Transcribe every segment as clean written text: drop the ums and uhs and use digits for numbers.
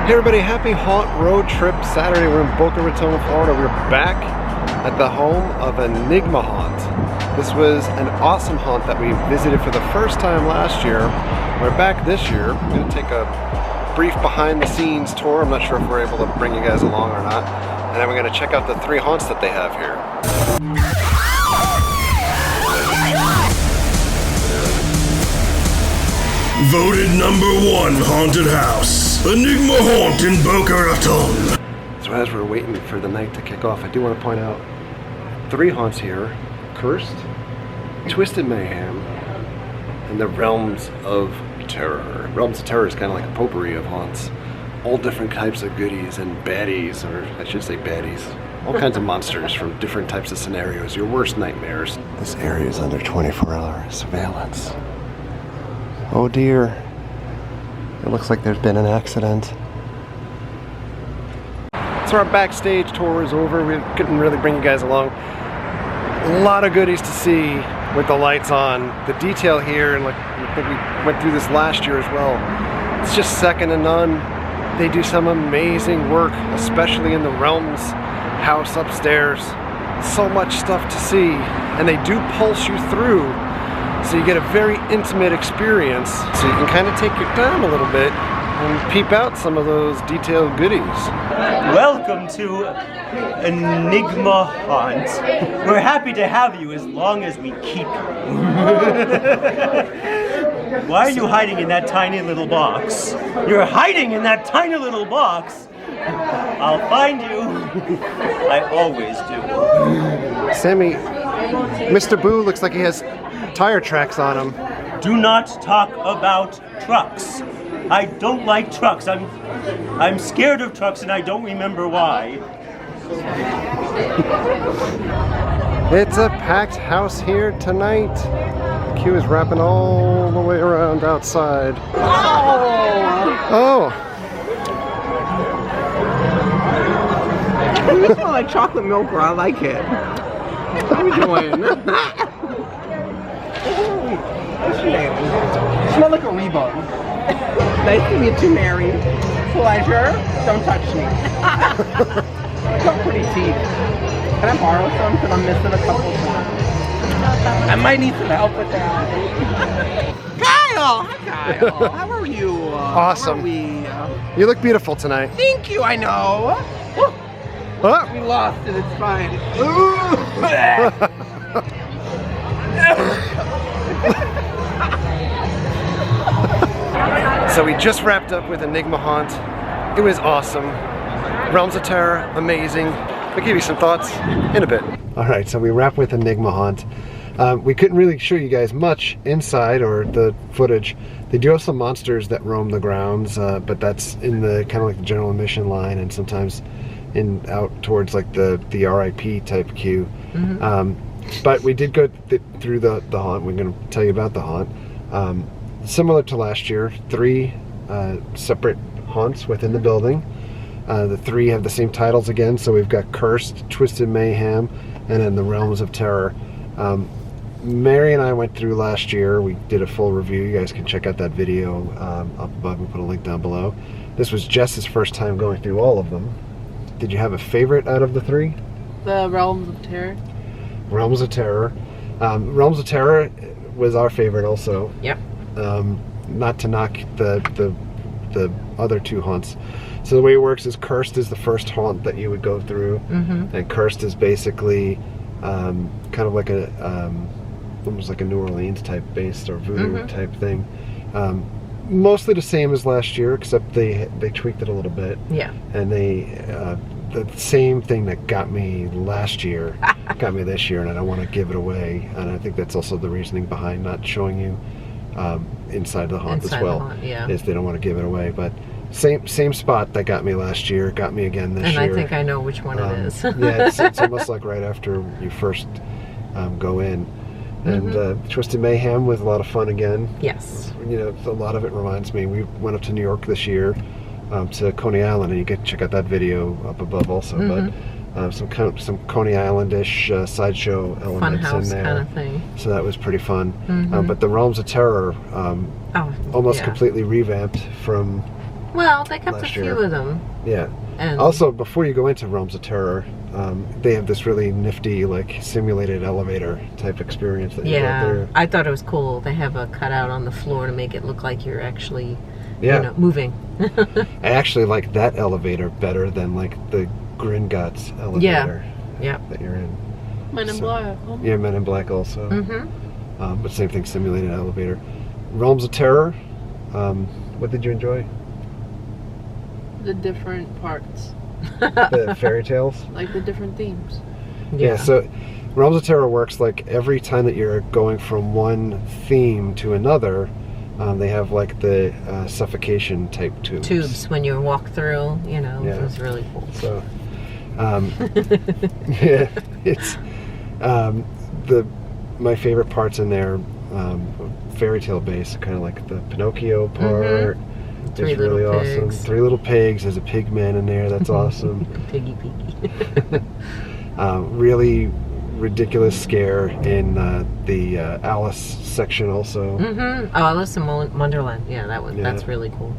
Hey everybody, happy haunt road trip Saturday. We're in Boca Raton, Florida. We're back at the home of Enigma Haunt. This was an awesome haunt that we visited for the first time last year. We're back this year. We're going to take a brief behind the scenes tour. I'm not sure if we're able to bring you guys along or not. And then we're going to check out the 3 haunts that they have here. Voted #1 haunted house, Enigma Haunt in Boca Raton. So as we're waiting for the night to kick off, I do want to point out 3 haunts here: Cursed, Twisted Mayhem, and the Realms of Terror. Realms of Terror is kind of like a potpourri of haunts. All different types of goodies and baddies, or I should say baddies. All kinds of monsters from different types of scenarios, your worst nightmares. This area is under 24-hour surveillance. Oh dear. It looks like there's been an accident. So our backstage tour is over. We couldn't really bring you guys along. A lot of goodies to see with the lights on. The detail here, and like I think we went through this last year as well, it's just second to none. They do some amazing work, especially in the Realms house upstairs. So much stuff to see, and they do pulse you through, so you get a very intimate experience, so you can kind of take your time a little bit and peep out some of those detailed goodies. Welcome to Enigma Haunt. We're happy to have you as long as we keep you. Why are you hiding in that tiny little box? You're hiding in that tiny little box. I'll find you. I always do. Sammy, Mr. Boo looks like he has tire tracks on him. Do not talk about trucks. I don't like trucks. I'm scared of trucks and I don't remember why. It's a packed house here tonight. The queue is wrapping all the way around outside. Oh! You smell like chocolate milk, or I like it. How are you doing? What's your name? You smell like a rebug. Nice to meet you, Mary. Pleasure. Don't touch me. You got pretty teeth. Can I borrow some? Because I'm missing a couple of them. I might need some help with that. Kyle! Hi, Kyle. How are you? Awesome. How are we? You look beautiful tonight. Thank you, I know. Oh. We lost it, it's fine. So we just wrapped up with Enigma Haunt. It was awesome. Realms of Terror, amazing. I'll give you some thoughts in a bit. Alright, so we wrap with Enigma Haunt. We couldn't really show you guys much inside or the footage. They do have some monsters that roam the grounds, but that's in the kind of like the general admission line, and sometimes out towards like the RIP type queue. But we did go through the haunt. We're going to tell you about the haunt. Similar to last year, 3 separate haunts within the building. The 3 have the same titles again, so we've got Cursed, Twisted Mayhem, and then the Realms of Terror. Mary and I went through last year. We did a full review. You guys can check out that video up above. We'll put a link down below. This was Jess's first time going through all of them. Did you have a favorite out of the 3? The Realms of Terror. Realms of Terror. Realms of Terror was our favorite also. Yep. Not to knock the other 2 haunts. So the way it works is Cursed is the first haunt that you would go through, and Cursed is basically kind of like almost like a New Orleans type based or voodoo type thing. Mostly the same as last year, except they tweaked it a little bit. Yeah. And the same thing that got me last year got me this year, and I don't want to give it away. And I think that's also the reasoning behind not showing you inside the haunt as well. Is they don't want to give it away. But same spot that got me last year got me again this year. And I think I know which one it is. Yeah, it's almost like right after you first go in. And Twisted Mayhem was a lot of fun again. Yes. You know, a lot of it reminds me. We went up to New York this year to Coney Island, and you can check out that video up above also. But some Coney Island-ish sideshow elements in there. Kind of thing. So that was pretty fun. But the Realms of Terror almost completely revamped from Well, they kept a last few year. of them. Yeah. And Also, before you go into Realms of Terror, they have this really nifty, like, simulated elevator type experience that you yeah, go through. I thought it was cool. They have a cutout on the floor to make it look like you're actually, Yeah. you know, moving. I actually like that elevator better than, like, the Gringotts elevator Yeah. that you're in. Men in Black. Yeah, Men in Black also. Mm-hmm. But same thing, simulated elevator. Realms of Terror, what did you enjoy? The different parts, The fairy tales? like the different themes. Yeah, so Realms of Terror works like every time that you're going from one theme to another, they have like the suffocation type tubes. Tubes when you walk through, you know, Yeah. it was really cool. So, yeah, it's my favorite parts in there, fairy tale based, kind of like the Pinocchio part. Three It's really Little awesome. Pigs. 3 Little Pigs. There's a pig man in there. That's awesome. Piggy piggy. Really ridiculous scare in the Alice section also. Mm-hmm. Oh, Alice in Wonderland. Yeah, that's really cool.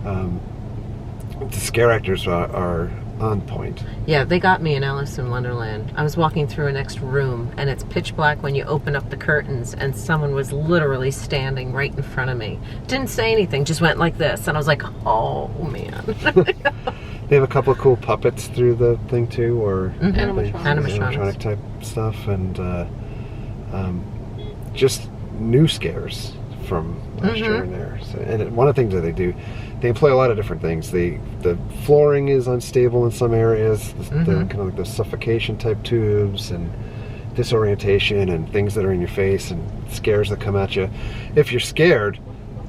The scare actors are on point. Yeah, they got me in Alice in Wonderland. I was walking through a next room, and it's pitch black when you open up the curtains, and someone was literally standing right in front of me. Didn't say anything, just went like this, and I was like, oh, man. They have a couple of cool puppets through the thing too, or Animatronics. type stuff, and just new scares from last year in there. So, and one of the things that they do, they employ a lot of different things. The flooring is unstable in some areas, the kind of like the suffocation type tubes, and disorientation, and things that are in your face, and scares that come at you. If you're scared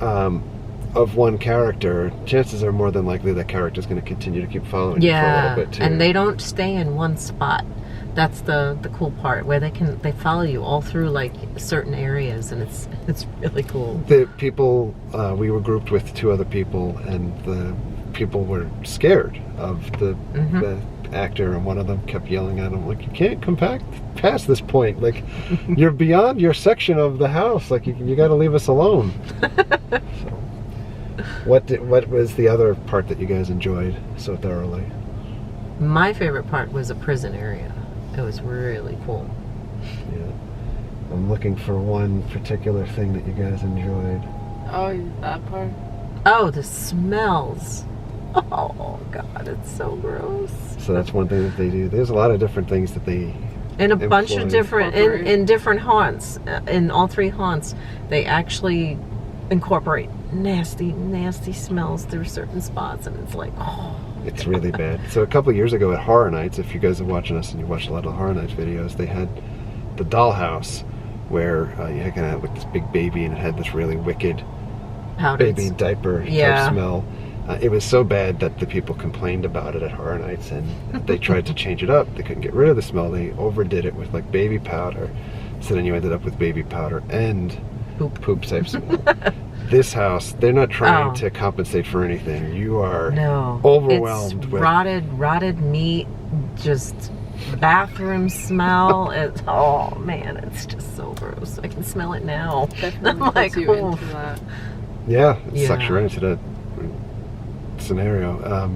of one character, chances are more than likely that character is going to continue to keep following you for a little bit too. And they don't stay in one spot. That's the cool part, where they follow you all through like certain areas, and it's really cool. The people, we were grouped with 2 other people, and the people were scared of the actor, and one of them kept yelling at him, like, you can't come back past this point, like, you're beyond your section of the house, like, you got to leave us alone. So, what was the other part that you guys enjoyed so thoroughly? My favorite part was a prison area. It was really cool. Yeah, I'm looking for one particular thing that you guys enjoyed. Oh, that part. Oh, the smells. Oh God, it's so gross. So that's one thing that they do. There's a lot of different things that they In a bunch of employ. different, in different haunts, in all 3 haunts, they actually incorporate nasty smells through certain spots, and it's like, oh. It's really bad. So a couple of years ago at Horror Nights, if you guys are watching us and you watch a lot of Horror Nights videos, they had the dollhouse where you had kind of like this big baby, and it had this really wicked Powdered. baby diaper type smell. It was so bad that the people complained about it at Horror Nights, and they tried to change it up. They couldn't get rid of the smell. They overdid it with like baby powder. So then you ended up with baby powder and poop type smell. This house, they're not trying to compensate for anything. You are overwhelmed it's with rotted meat, just bathroom smell. Oh man, it's just so gross. I can smell it now. Definitely I'm like, puts you oof. into that. Yeah, it sucks you right into that scenario.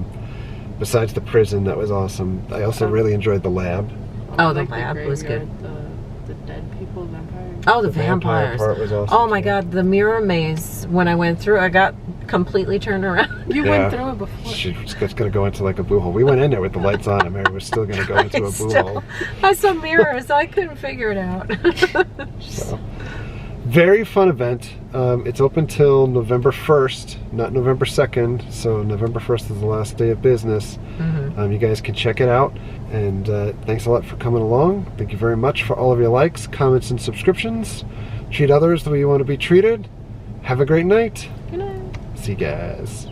Besides the prison, that was awesome. I also really enjoyed the lab. Oh, the Like lab was good. The dead people, vampires. Oh, the vampire vampires. part was awesome, Oh my too. God, the mirror maze, when I went through, I got completely turned around. You went through it before. She was just going to go into like a boo hole. We went in there with the lights on, and Mary was still going to go into a boo hole. I saw mirrors, I couldn't figure it out. So, very fun event. It's open till November 1st, not November 2nd. So November 1st is the last day of business. You guys can check it out. And thanks a lot for coming along. Thank you very much for all of your likes, comments, and subscriptions. Treat others the way you want to be treated. Have a great night. Good night. See you guys.